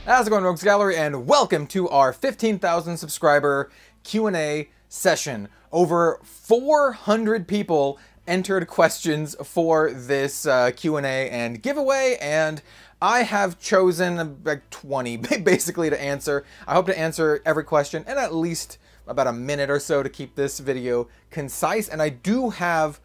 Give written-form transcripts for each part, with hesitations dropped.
How's it going, Rogues Gallery, and welcome to our 15,000 subscriber Q&A session. Over 400 people entered questions for this Q&A and giveaway, and I have chosen like 20 basically to answer. I hope to answer every question in at least about a minute or so to keep this video concise, and I do have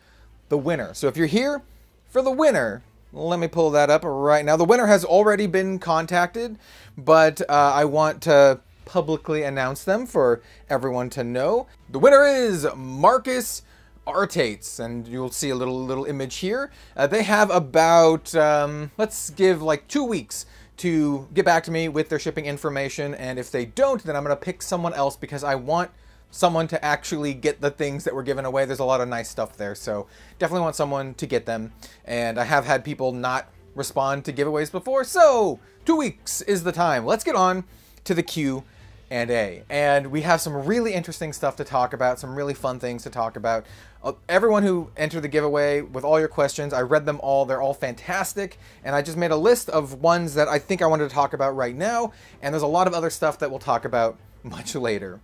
the winner. So if you're here for the winner, let me pull that up right now. The winner has already been contacted, but I want to publicly announce them for everyone to know. The winner is Marcus Artates, and you'll see a little image here. They have about, let's give like 2 weeks to get back to me with their shipping information, and if they don't, then I'm going to pick someone else because I want someone to actually get the things that were given away. There's a lot of nice stuff there, so definitely want someone to get them. And I have had people not respond to giveaways before, so 2 weeks is the time. Let's get on to the Q&A. And we have some really interesting stuff to talk about, some really fun things to talk about. Everyone who entered the giveaway with all your questions, I read them all. They're all fantastic, and I just made a list of ones that I think I wanted to talk about right now, and there's a lot of other stuff that we'll talk about much later.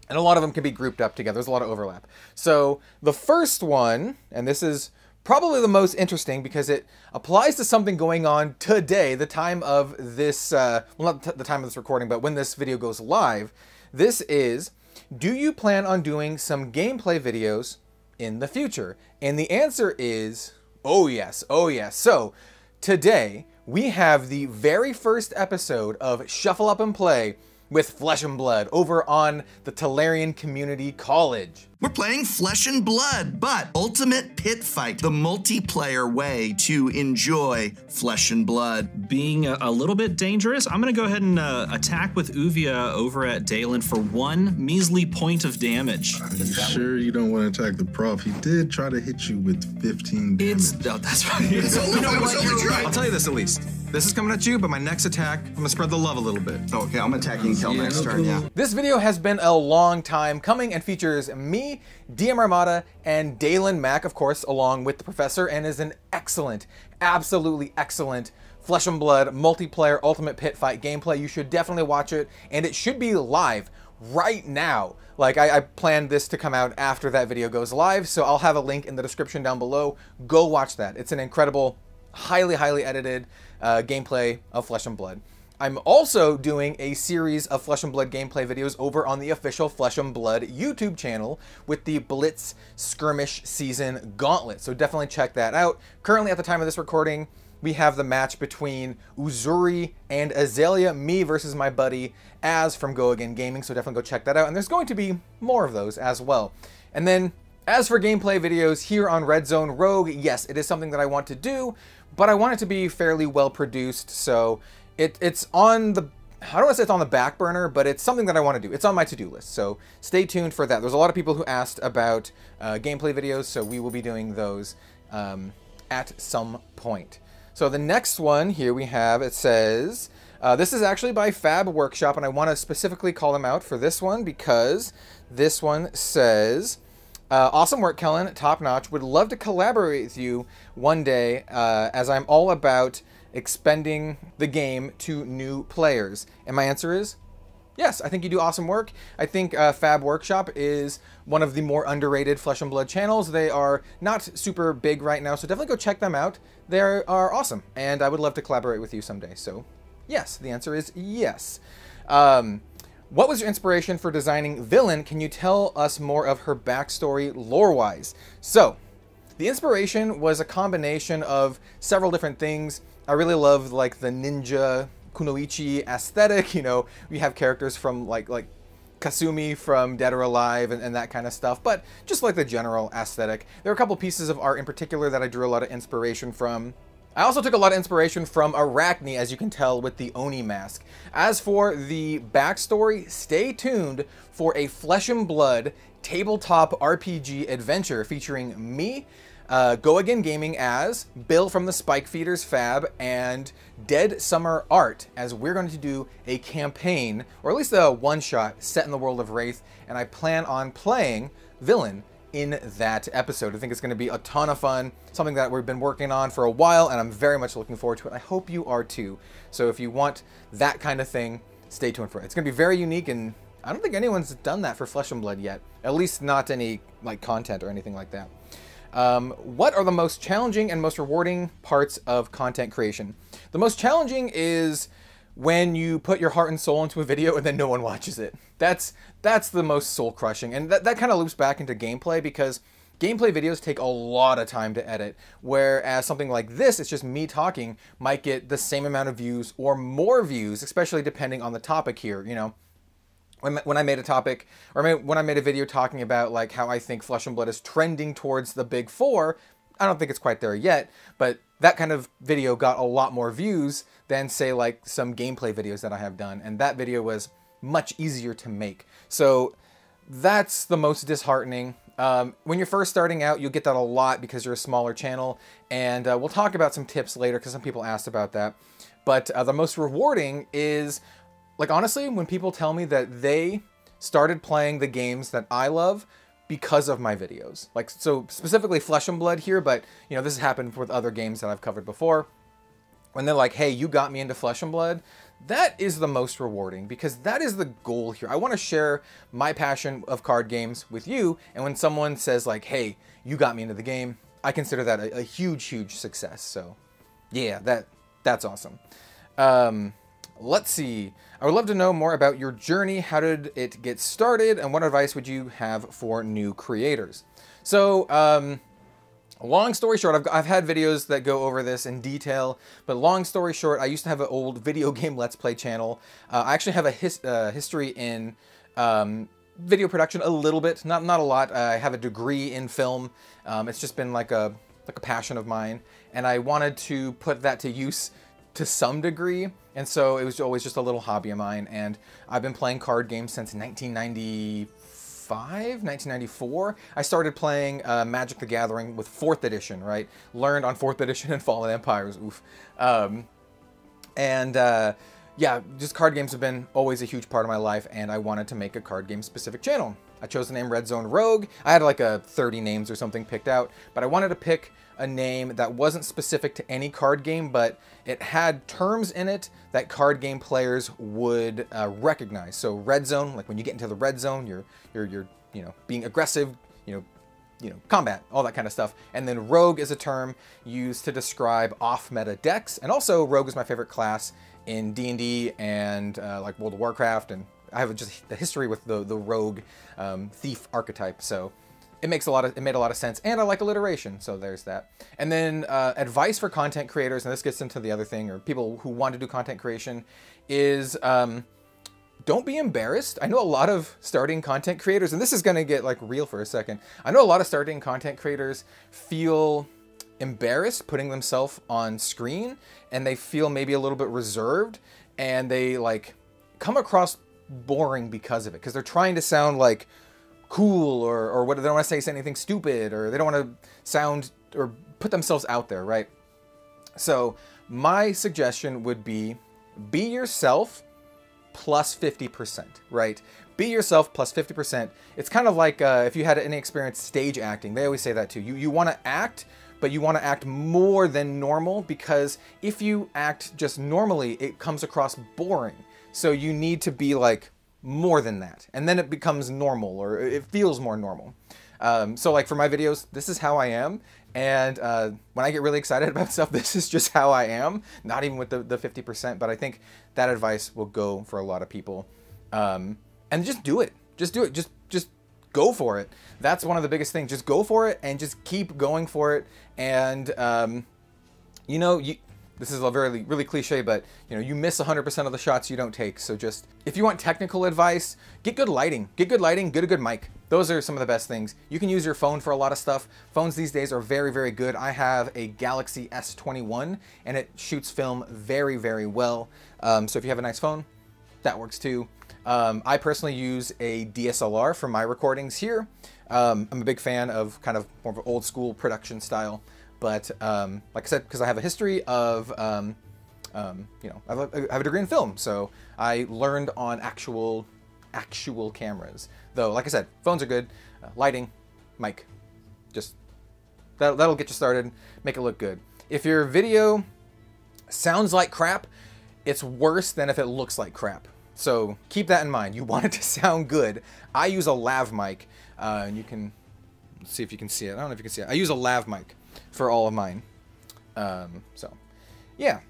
And a lot of them can be grouped up together. There's a lot of overlap. So the first one, and this is probably the most interesting because it applies to something going on today, the time of this, well, not the time of this recording, but when this video goes live. This is, do you plan on doing some gameplay videos in the future? And the answer is, oh yes, oh yes. So today we have the very first episode of Shuffle Up and Play with Flesh and Blood over on the Tolarian Community College. We're playing Flesh and Blood, but Ultimate Pit Fight, the multiplayer way to enjoy Flesh and Blood. Being a little bit dangerous, I'm gonna go ahead and attack with Uvia over at Dalen for 1 measly point of damage. Are you sure you don't want to attack the prof? He did try to hit you with 15 damage. No, that's right. You know what? I'll tell you this at least. This is coming at you, but my next attack, I'm gonna spread the love a little bit. Okay, I'm attacking Kel next turn, yeah. This video has been a long time coming and features me, DM Armada, and Dalen Mack, of course, along with the professor, and is an excellent, absolutely excellent Flesh and Blood multiplayer Ultimate Pit Fight gameplay. You should definitely watch it, and it should be live right now. Like, I planned this to come out after that video goes live, so I'll have a link in the description down below. Go watch that. It's an incredible, highly edited gameplay of Flesh and Blood. I'm also doing a series of Flesh and Blood gameplay videos over on the official Flesh and Blood YouTube channel with the Blitz Skirmish Season Gauntlet, so definitely check that out. Currently, at the time of this recording, we have the match between Uzuri and Azalea, me versus my buddy Az from Go Again Gaming, so definitely go check that out, and there's going to be more of those as well. And then, as for gameplay videos here on Red Zone Rogue, yes, it is something that I want to do, but I want it to be fairly well produced, so it's on the, I don't want to say it's on the back burner, but it's something that I want to do. It's on my to-do list, so stay tuned for that. There's a lot of people who asked about gameplay videos, so we will be doing those at some point. So the next one here we have, it says, this is actually by Fab Workshop, and I want to specifically call them out for this one because this one says, awesome work, Kellen, top notch. Would love to collaborate with you one day, as I'm all about expending the game to new players. And my answer is yes. I think you do awesome work. I think Fab Workshop is one of the more underrated Flesh and Blood channels. They are not super big right now, so definitely go check them out. They are awesome, and I would love to collaborate with you someday. So yes, the answer is yes. What was your inspiration for designing Villain? Can you tell us more of her backstory lore-wise? So, the inspiration was a combination of several different things. I really love like the ninja kunoichi aesthetic. You know, we have characters from like Kasumi from Dead or Alive and that kind of stuff, but just like the general aesthetic. There are a couple pieces of art in particular that I drew a lot of inspiration from. I also took a lot of inspiration from Arachne, as you can tell with the Oni mask. As for the backstory, stay tuned for a Flesh and Blood tabletop RPG adventure featuring me, Go Again Gaming as Bill from the Spike Feeders Fab, and Dead Summer Art, as we're going to do a campaign, or at least a one-shot set in the world of Wraith, and I plan on playing Villain in that episode. I think it's going to be a ton of fun, something that we've been working on for a while, and I'm very much looking forward to it. I hope you are too. So if you want that kind of thing, stay tuned for it. It's going to be very unique, and I don't think anyone's done that for Flesh and Blood yet. At least not any like content or anything like that. What are the most challenging and most rewarding parts of content creation? The most challenging is when you put your heart and soul into a video and then no one watches it. That's the most soul crushing. And that kind of loops back into gameplay, because gameplay videos take a lot of time to edit, whereas something like this, it's just me talking, might get the same amount of views or more views, especially depending on the topic here, you know. When I made a topic, or when I made a video talking about like how I think Flesh and Blood is trending towards the big four, I don't think it's quite there yet, but that kind of video got a lot more views than say like some gameplay videos that I have done, and that video was much easier to make. So that's the most disheartening. When you're first starting out, you'll get that a lot because you're a smaller channel, and we'll talk about some tips later because some people asked about that. But the most rewarding is, like, honestly, when people tell me that they started playing the games that I love because of my videos. Like, so specifically Flesh and Blood here, but, you know, this has happened with other games that I've covered before. When they're like, hey, you got me into Flesh and Blood, that is the most rewarding, because that is the goal here. I want to share my passion of card games with you, and when someone says like, hey, you got me into the game, I consider that a huge, huge success. So, yeah, that's awesome. Let's see. I would love to know more about your journey. How did it get started, and what advice would you have for new creators? So, long story short, I've had videos that go over this in detail, but long story short, I used to have an old video game Let's Play channel. I actually have a history in video production a little bit, not a lot. I have a degree in film. It's just been like a passion of mine, and I wanted to put that to use to some degree, and so it was always just a little hobby of mine, and I've been playing card games since 1994. I started playing Magic the Gathering with 4th edition, right? Learned on 4th edition and Fallen Empires, oof. Yeah, just card games have been always a huge part of my life, and I wanted to make a card game specific channel. I chose the name Red Zone Rogue. I had like 30 names or something picked out, but I wanted to pick a name that wasn't specific to any card game, but it had terms in it that card game players would recognize. So red zone, like when you get into the red zone, you're you know, being aggressive, you know, combat, all that kind of stuff. And then rogue is a term used to describe off-meta decks, and also rogue is my favorite class in D&D and like World of Warcraft, and I have just a history with the rogue thief archetype, so it made a lot of sense, and I like alliteration, so there's that. And then advice for content creators, and this gets into the other thing, or people who want to do content creation, is don't be embarrassed. I know a lot of starting content creators, and this is going to get like real for a second. I know a lot of starting content creators feel embarrassed putting themselves on screen, and they feel maybe a little bit reserved, and they like come across boring because of it, because they're trying to sound like cool, or what, they don't want to say anything stupid, or they don't want to sound or put themselves out there, right? So my suggestion would be yourself plus 50%, right? Be yourself plus 50%. It's kind of like if you had any experience stage acting, they always say that too. You want to act, but you want to act more than normal, because if you act just normally, it comes across boring. So you need to be like more than that, and then it becomes normal, or it feels more normal. So like for my videos, this is how I am, and when I get really excited about stuff, this is just how I am, not even with the 50%, but I think that advice will go for a lot of people. And just do it. Just do it. Just go for it. That's one of the biggest things. Just go for it and just keep going for it. And, you know, this is a really cliche, but you know, you miss 100% of the shots you don't take. So just, if you want technical advice, get good lighting. Get good lighting, get a good mic. Those are some of the best things. You can use your phone for a lot of stuff. Phones these days are very good. I have a Galaxy S21 and it shoots film very well. So if you have a nice phone, that works too. I personally use a DSLR for my recordings here. I'm a big fan of kind of more of an old school production style. But like I said, because I have a history of, you know, I have a degree in film, so I learned on actual cameras. Though, like I said, phones are good, lighting, mic. Just that'll get you started, make it look good. If your video sounds like crap, it's worse than if it looks like crap. So keep that in mind. You want it to sound good. I use a lav mic, and you can see if you can see it. I don't know if you can see it. I use a lav mic for all of mine. So yeah.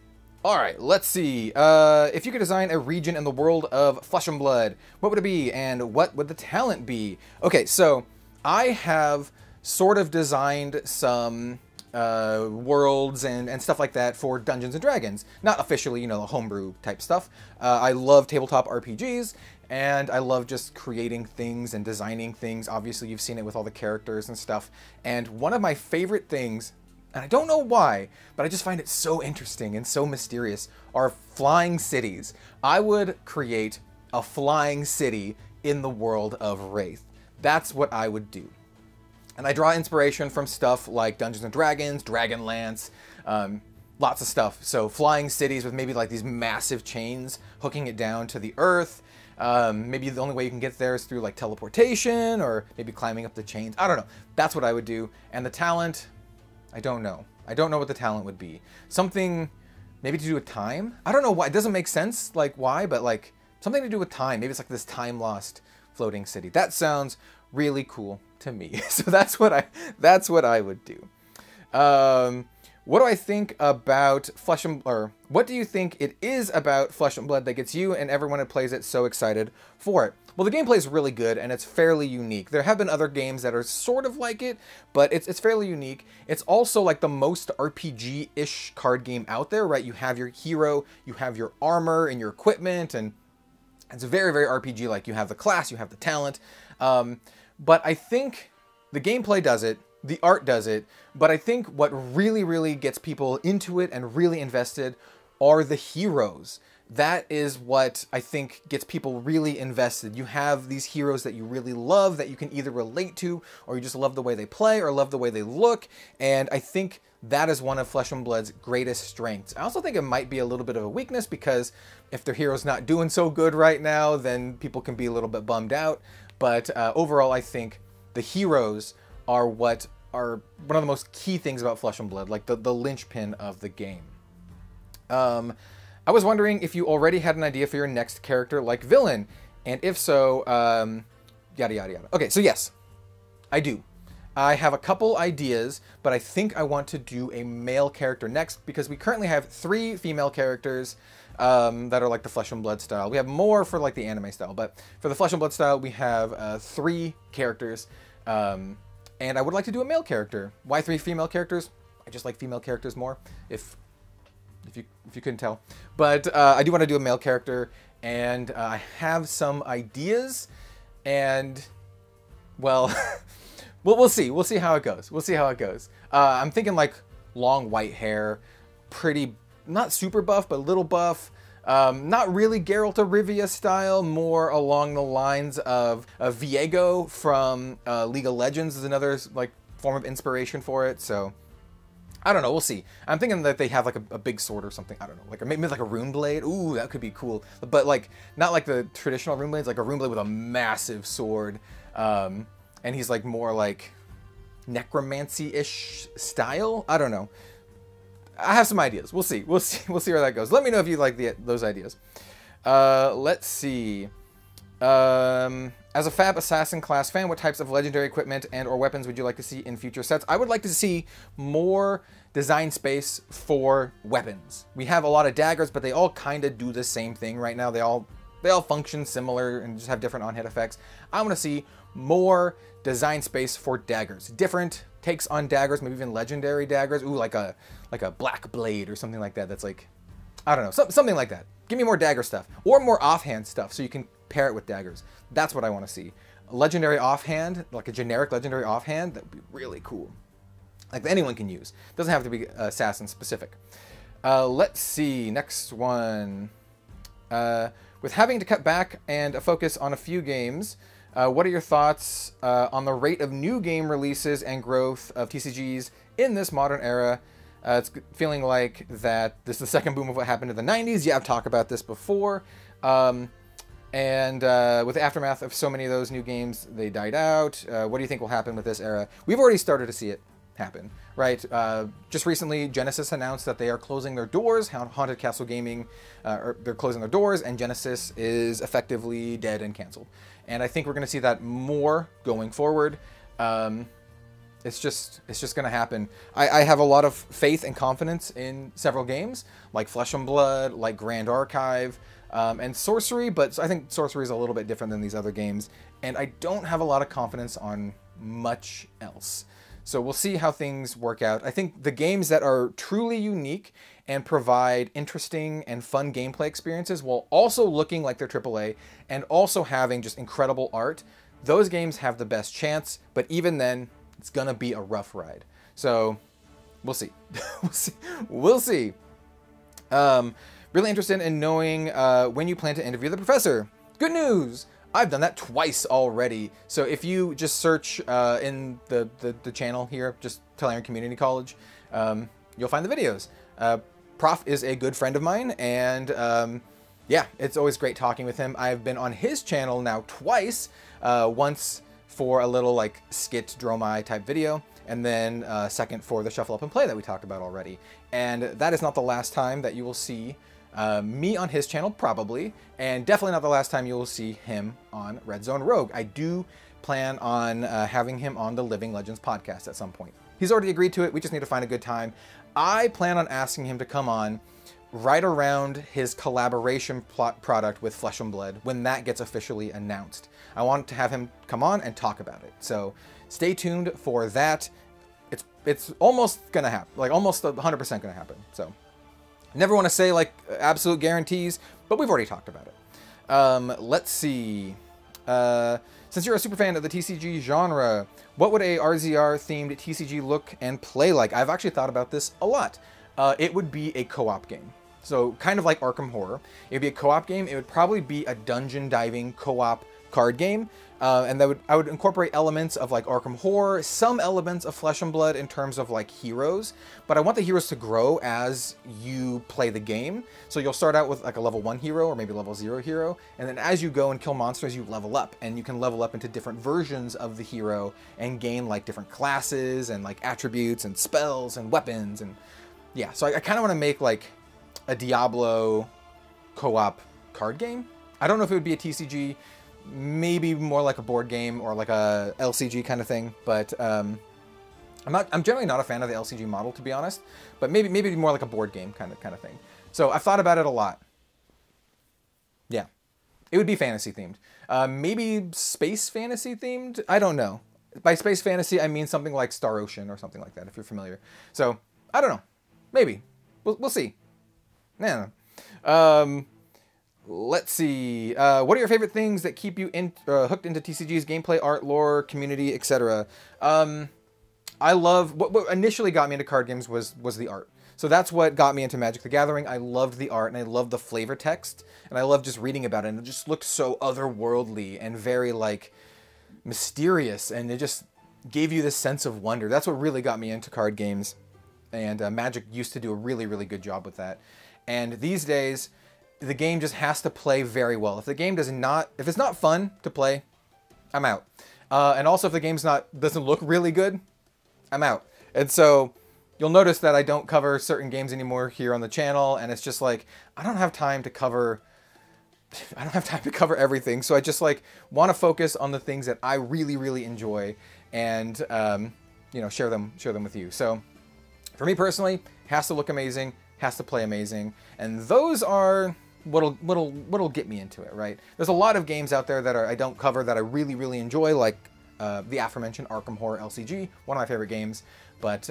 All right, let's see. If you could design a region in the world of Flesh and Blood, what would it be, and what would the talent be? Okay, so I have sort of designed some worlds and stuff like that for Dungeons & Dragons. Not officially, you know, homebrew type stuff. I love tabletop RPGs, and I love just creating things and designing things. Obviously, you've seen it with all the characters and stuff. And one of my favorite things, and I don't know why, but I just find it so interesting and so mysterious, are flying cities. I would create a flying city in the world of Wraith. That's what I would do. And I draw inspiration from stuff like Dungeons & Dragons, Dragonlance, lots of stuff. So flying cities with maybe like these massive chains hooking it down to the earth. Maybe the only way you can get there is through like teleportation, or maybe climbing up the chains. I don't know. That's what I would do. And the talent, I don't know. I don't know what the talent would be. Something maybe to do with time? I don't know why. It doesn't make sense, like why, but like something to do with time. Maybe it's like this time-lost floating city. That sounds really cool to me. So that's what I would do. What do I think about what do you think it is about Flesh and Blood that gets you and everyone who plays it so excited for it? Well, the gameplay is really good, and it's fairly unique. There have been other games that are sort of like it, but it's fairly unique. It's also like the most RPG-ish card game out there, right? You have your hero, you have your armor and your equipment, and it's very, very RPG-like. You have the class, you have the talent. But I think the gameplay does it, the art does it, but I think what really, really gets people into it and really invested are the heroes. That is what I think gets people really invested. You have these heroes that you really love, that you can either relate to, or you just love the way they play, or love the way they look, and I think that is one of Flesh and Blood's greatest strengths. I also think it might be a little bit of a weakness, because if their hero's not doing so good right now, then people can be a little bit bummed out. But overall, I think the heroes are what are one of the most key things about Flesh and Blood, like the linchpin of the game. I was wondering if you already had an idea for your next character like villain, and if so, yada yada yada. Okay, so yes, I do. I have a couple ideas, but I think I want to do a male character next, because we currently have 3 female characters that are like the Flesh and Blood style. We have more for like the anime style, but for the Flesh and Blood style, we have 3 characters, and I would like to do a male character. Why 3 female characters? I just like female characters more, if you couldn't tell. But I do want to do a male character, and I have some ideas, and well, we'll see. We'll see how it goes. We'll see how it goes. I'm thinking like long white hair, pretty, not super buff, but a little buff. Not really Geralt of Rivia style, more along the lines of Viego from League of Legends is another like form of inspiration for it. So I don't know, we'll see. I'm thinking that they have like a big sword or something. I don't know, like maybe like a rune blade. Ooh, that could be cool. But like not like the traditional rune blades, like a rune blade with a massive sword. And he's like more like necromancy-ish style. I don't know. I have some ideas. We'll see. We'll see where that goes. Let me know if you like those ideas. Let's see. As a FAB Assassin class fan, what types of legendary equipment and or weapons would you like to see in future sets? I would like to see more design space for weapons. We have a lot of daggers, but they all kind of do the same thing right now. They all function similar and just have different on-hit effects. I want to see more design space for daggers. Different takes on daggers, maybe even legendary daggers. Ooh, like a black blade or something like that. That's like, I don't know, something like that. Give me more dagger stuff, or more offhand stuff, so you can pair it with daggers. That's what I want to see. A legendary offhand, like a generic legendary offhand, that would be really cool. Like that anyone can use. Doesn't have to be assassin specific. Let's see, next one. With having to cut back and focus on a few games, what are your thoughts on the rate of new game releases and growth of TCGs in this modern era? It's feeling like that this is the second boom of what happened in the 90s. Yeah, I've talked about this before. And with the aftermath of so many of those new games, they died out. What do you think will happen with this era? We've already started to see it happen, right? Just recently, Genesis announced that they are closing their doors. Haunted Castle Gaming, they're closing their doors, and Genesis is effectively dead and canceled. And I think we're going to see that more going forward. It's just going to happen. I have a lot of faith and confidence in several games, like Flesh and Blood, like Grand Archive, and Sorcery, but I think Sorcery is a little bit different than these other games, and I don't have a lot of confidence on much else. So we'll see how things work out. I think the games that are truly unique and provide interesting and fun gameplay experiences while also looking like they're AAA and also having just incredible art, those games have the best chance, but even then, it's gonna be a rough ride. So we'll see. We'll see. Really interested in knowing when you plan to interview the professor. Good news! I've done that twice already. So if you just search in the channel here, just Tellarian Community College, you'll find the videos. Prof is a good friend of mine, and yeah, it's always great talking with him. I've been on his channel now twice, once for a little like skit Dromai type video, and then second for the Shuffle Up and Play that we talked about already. And that is not the last time that you will see me on his channel, probably, and definitely not the last time you will see him on Red Zone Rogue. I do plan on having him on the Living Legends podcast at some point. He's already agreed to it. We just need to find a good time. I plan on asking him to come on right around his collaboration product with Flesh and Blood when that gets officially announced. I want to have him come on and talk about it. So stay tuned for that. It's almost gonna happen, like almost 100% gonna happen. So never want to say like absolute guarantees, but we've already talked about it. Let's see. Since you're a super fan of the TCG genre, what would a RZR themed TCG look and play like? I've actually thought about this a lot. It would be a co-op game. So kind of like Arkham Horror. It would be a co-op game. It would probably be a dungeon diving co-op card game. And I would incorporate elements of like Arkham Horror, some elements of Flesh and Blood in terms of like heroes, but I want the heroes to grow as you play the game. So you'll start out with like a level 1 hero or maybe level 0 hero, and then as you go and kill monsters, you level up, and you can level up into different versions of the hero and gain like different classes and like attributes and spells and weapons. And yeah, so I kind of want to make like a Diablo co-op card game. I don't know if it would be a TCG, maybe more like a board game or like a LCG kind of thing, but I'm generally not a fan of the LCG model, to be honest, but maybe more like a board game kind of thing. So I've thought about it a lot. Yeah, it would be fantasy themed, maybe space fantasy themed. I don't know. By space fantasy, I mean something like Star Ocean or something like that, if you're familiar. So I don't know. Maybe we'll see. Yeah. Let's see. What are your favorite things that keep you hooked into TCG's gameplay, art, lore, community, etc.? I love what initially got me into card games was the art. So that's what got me into Magic the Gathering. I loved the art and I loved the flavor text, and I loved just reading about it. And it just looked so otherworldly and very like mysterious, and it just gave you this sense of wonder. That's what really got me into card games, and Magic used to do a really, really good job with that. And these days, the game just has to play very well. If the game if it's not fun to play, I'm out. And also if the game's doesn't look really good, I'm out. And so you'll notice that I don't cover certain games anymore here on the channel, and it's just like, I don't have time to cover everything. So I just like want to focus on the things that I really, really enjoy, and you know, share them with you. So for me personally, has to look amazing, has to play amazing, and those are what'll get me into it, right? There's a lot of games out there that I don't cover that I really, really enjoy, like the aforementioned Arkham Horror LCG, one of my favorite games, but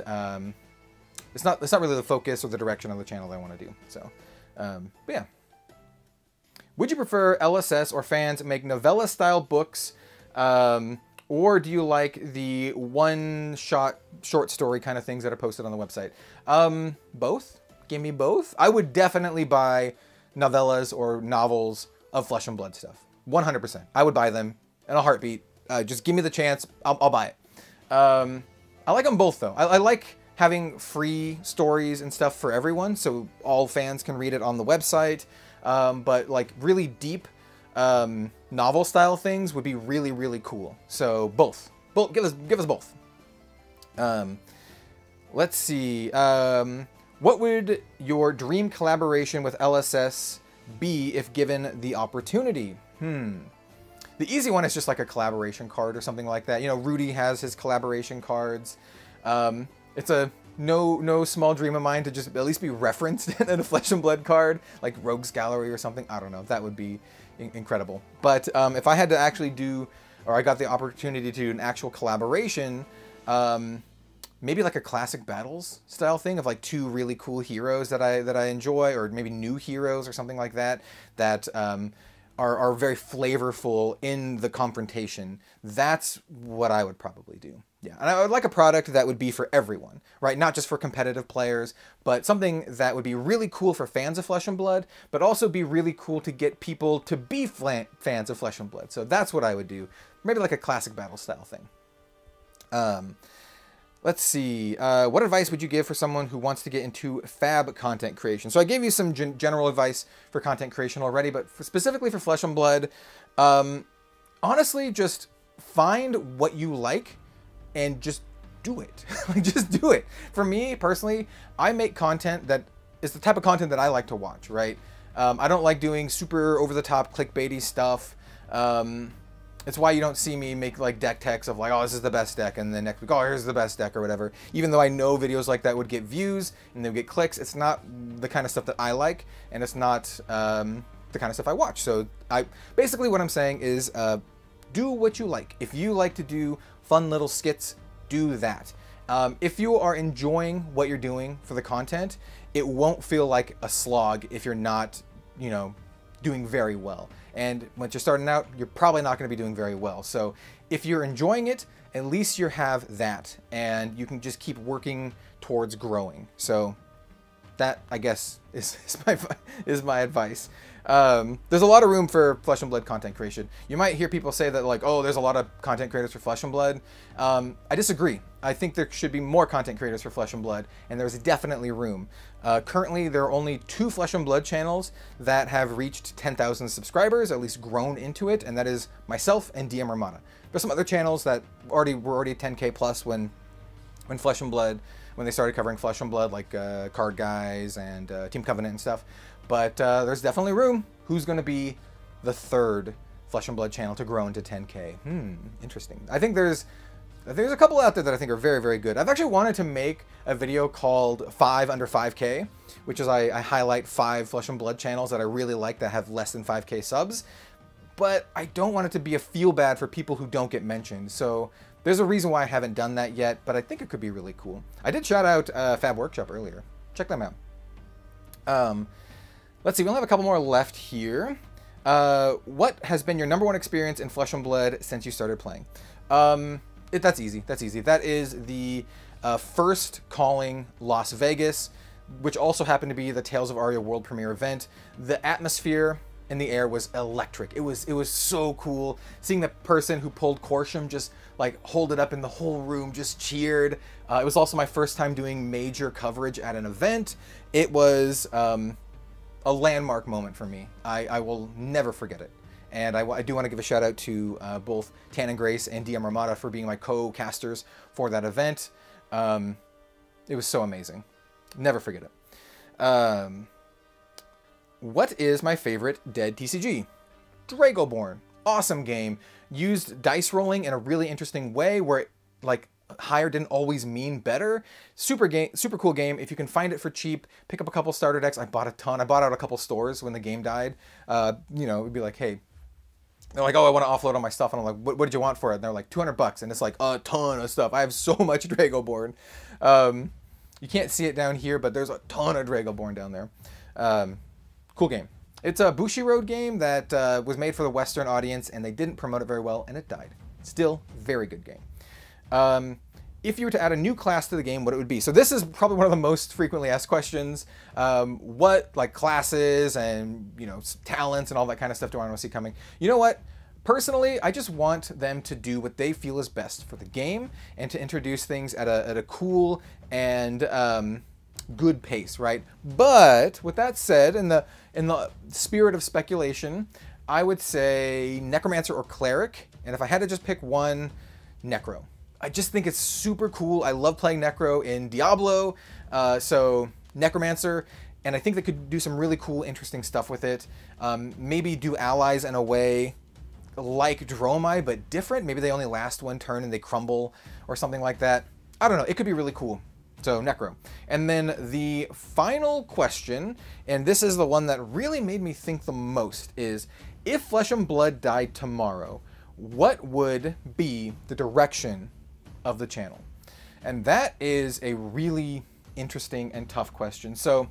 it's not really the focus or the direction of the channel that I want to do. So, but yeah. Would you prefer LSS or fans make novella-style books, or do you like the one-shot short story kind of things that are posted on the website? Both. Give me both. I would definitely buy novellas or novels of Flesh and Blood stuff. 100%. I would buy them in a heartbeat. Just give me the chance. I'll buy it. I like them both, though. I like having free stories and stuff for everyone, so all fans can read it on the website. But like really deep novel style things would be really, really cool. So both. Give us both. Let's see. What would your dream collaboration with LSS be if given the opportunity? The easy one is just like a collaboration card or something like that. You know, Rudy has his collaboration cards. It's a no small dream of mine to just at least be referenced in a Flesh and Blood card, like Rogue's Gallery or something. I don't know. That would be incredible. But if I had to actually do, or I got the opportunity to do an actual collaboration, maybe like a classic battles style thing of like two really cool heroes that I enjoy, or maybe new heroes or something like that that are very flavorful in the confrontation. That's what I would probably do. Yeah, and I would like a product that would be for everyone, right? Not just for competitive players, but something that would be really cool for fans of Flesh and Blood, but also be really cool to get people to be fans of Flesh and Blood. So that's what I would do. Maybe like a classic battle style thing. Let's see. What advice would you give for someone who wants to get into FAB content creation? So I gave you some general advice for content creation already, but specifically for Flesh and Blood, honestly, just find what you like and just do it. Like, just do it. For me, personally, I make content that is the type of content that I like to watch, right? I don't like doing super over-the-top clickbaity stuff. It's why you don't see me make like deck techs of like, oh, this is the best deck, and then next week, oh, here's the best deck or whatever. Even though I know videos like that would get views and they would get clicks, it's not the kind of stuff that I like, and it's not the kind of stuff I watch. So basically what I'm saying is do what you like. If you like to do fun little skits, do that. If you are enjoying what you're doing for the content, it won't feel like a slog if you're not, you know, doing very well. And once you're starting out, you're probably not going to be doing very well. So if you're enjoying it, at least you have that, and you can just keep working towards growing. So that, I guess, is my advice. There's a lot of room for Flesh and Blood content creation. You might hear people say that like, oh, there's a lot of content creators for Flesh and Blood. I disagree. I think there should be more content creators for Flesh and Blood, and there's definitely room. Currently, there are only 2 Flesh and Blood channels that have reached 10,000 subscribers, at least grown into it, and that is myself and DM Armada. There's some other channels that were already 10K plus when Flesh and Blood, when they started covering Flesh and Blood, like Card Guys and Team Covenant and stuff. But there's definitely room. Who's going to be the 3rd Flesh and Blood channel to grow into 10K? Interesting. I think there's a couple out there that I think are very, very good. I've actually wanted to make a video called 5 under 5K, which is I highlight 5 Flesh and Blood channels that I really like that have less than 5K subs. But I don't want it to be a feel bad for people who don't get mentioned. So there's a reason why I haven't done that yet, but I think it could be really cool. I did shout out Fab Workshop earlier. Check them out. Let's see, we only have a couple more left here. What has been your #1 experience in Flesh and Blood since you started playing? That's easy. That's easy. That is the first calling Las Vegas, which also happened to be the Tales of Aria world premiere event. The atmosphere in the air was electric. It was so cool. Seeing the person who pulled Corsham just like hold it up and the whole room just cheered. It was also my first time doing major coverage at an event. It was a landmark moment for me. I will never forget it. And I do want to give a shout out to both Tan and Grace and DM Armada for being my co-casters for that event. It was so amazing. Never forget it. What is my favorite Dead TCG? Dragoborn. Awesome game. Used dice rolling in a really interesting way where it, like, higher didn't always mean better. Super cool game. If you can find it for cheap, pick up a couple starter decks. I bought a ton. I bought out a couple stores when the game died. You know, it'd be like, hey, they're like, oh, I want to offload all my stuff. And I'm like, what did you want for it? And they're like, $200. And it's like a ton of stuff. I have so much Dragoborn. You can't see it down here, but there's a ton of Dragoborn down there. Cool game. It's a Bushiroad game that was made for the Western audience, and they didn't promote it very well, and it died. Still, very good game. If you were to add a new class to the game, what it would be? So this is probably one of the most frequently asked questions. What like classes and, you know, talents and all that kind of stuff do I want to see coming? You know what? Personally, I just want them to do what they feel is best for the game and to introduce things at a cool and good pace, right? But with that said, in the spirit of speculation, I would say Necromancer or Cleric, and if I had to just pick one, Necro. I just think it's super cool. I love playing Necro in Diablo, so Necromancer, and I think they could do some really cool, interesting stuff with it. Maybe do allies in a way like Dromai, but different. Maybe they only last one turn and they crumble or something like that. I don't know. It could be really cool. So Necro. And then the final question, and this is the one that really made me think the most, is if Flesh and Blood died tomorrow, what would be the direction of the channel? And that is a really interesting and tough question. So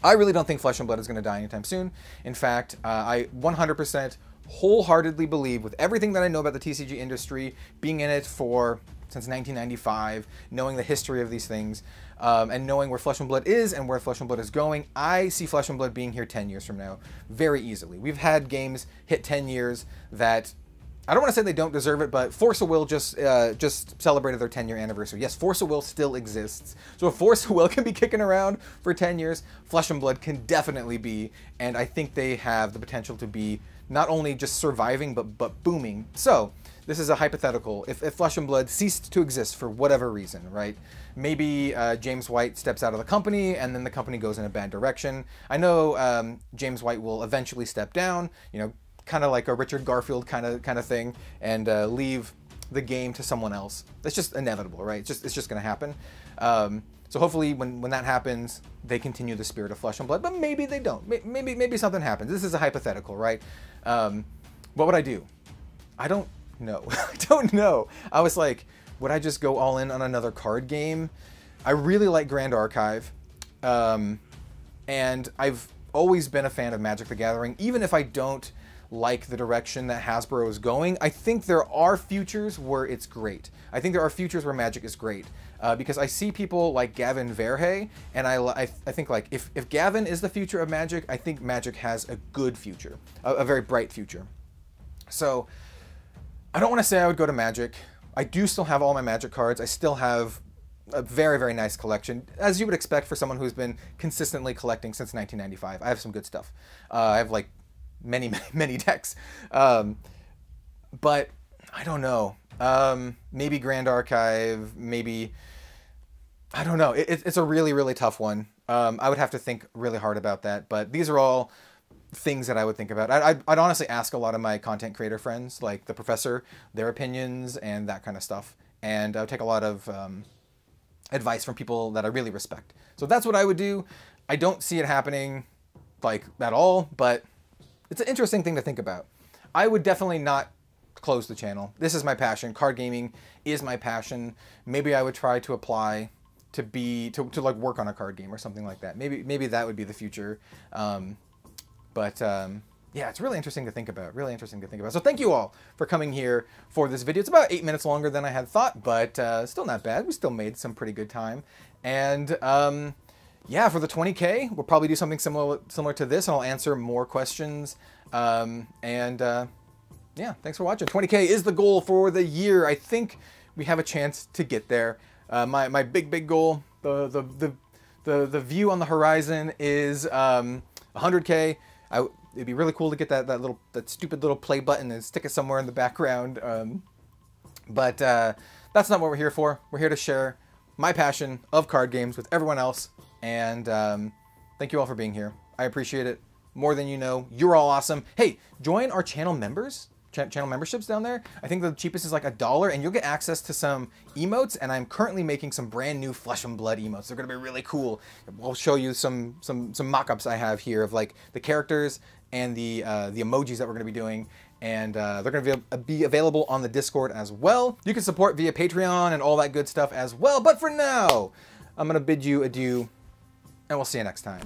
I really don't think Flesh and Blood is going to die anytime soon. In fact, I 100% wholeheartedly believe, with everything that I know about the TCG industry, being in it since 1995, knowing the history of these things, and knowing where Flesh and Blood is and where Flesh and Blood is going, I see Flesh and Blood being here 10 years from now very easily. We've had games hit 10 years that, I don't want to say they don't deserve it, but Force of Will just celebrated their 10-year anniversary. Yes, Force of Will still exists. So if Force of Will can be kicking around for 10 years, Flesh and Blood can definitely be, and I think they have the potential to be not only just surviving, but booming. So this is a hypothetical. If Flesh and Blood ceased to exist for whatever reason, right? Maybe James White steps out of the company and then the company goes in a bad direction. I know James White will eventually step down, you know, kind of like a Richard Garfield kind of thing, and leave the game to someone else. That's just inevitable, right? It's just going to happen. So hopefully when that happens, they continue the spirit of Flesh and Blood, but maybe they don't. Maybe something happens. This is a hypothetical, right? What would I do? I don't know. I don't know. I was like, would I just go all in on another card game? I really like Grand Archive, and I've always been a fan of Magic the Gathering, even if I don't like the direction that Hasbro is going. I think there are futures where it's great. I think there are futures where Magic is great, because I see people like Gavin Verhey, and I think, like, if Gavin is the future of Magic, I think Magic has a good future, a very bright future. So I don't want to say I would go to Magic. I do still have all my Magic cards. I still have a very, very nice collection, as you would expect for someone who's been consistently collecting since 1995. I have some good stuff. I have like many decks, but I don't know. Maybe Grand Archive, maybe, I don't know. It's a really, really tough one. I would have to think really hard about that, but these are all things that I would think about. I'd honestly ask a lot of my content creator friends, like the Professor, their opinions and that kind of stuff, and I would take a lot of advice from people that I really respect. So that's what I would do. I don't see it happening like at all, but it's an interesting thing to think about. I would definitely not close the channel. This is my passion. Card gaming is my passion. Maybe I would try to apply to like work on a card game or something like that. Maybe that would be the future. Yeah, it's really interesting to think about. Really interesting to think about. So thank you all for coming here for this video. It's about 8 minutes longer than I had thought, but still not bad. We still made some pretty good time. And yeah, for the 20K, we'll probably do something similar to this, and I'll answer more questions. Yeah, thanks for watching. 20K is the goal for the year. I think we have a chance to get there. My big goal, the view on the horizon is 100K. It'd be really cool to get that stupid little play button and stick it somewhere in the background. But that's not what we're here for. We're here to share my passion of card games with everyone else. And thank you all for being here. I appreciate it more than you know. You're all awesome. Hey, join our channel members. Channel memberships down there. I think the cheapest is like $1, and you'll get access to some emotes, and I'm currently making some brand new Flesh and Blood emotes. They're gonna be really cool. I'll show you some mock-ups I have here of like the characters and the emojis that we're gonna be doing, and they're gonna be available on the Discord as well. You can support via Patreon and all that good stuff as well, but for now, I'm gonna bid you adieu, and we'll see you next time.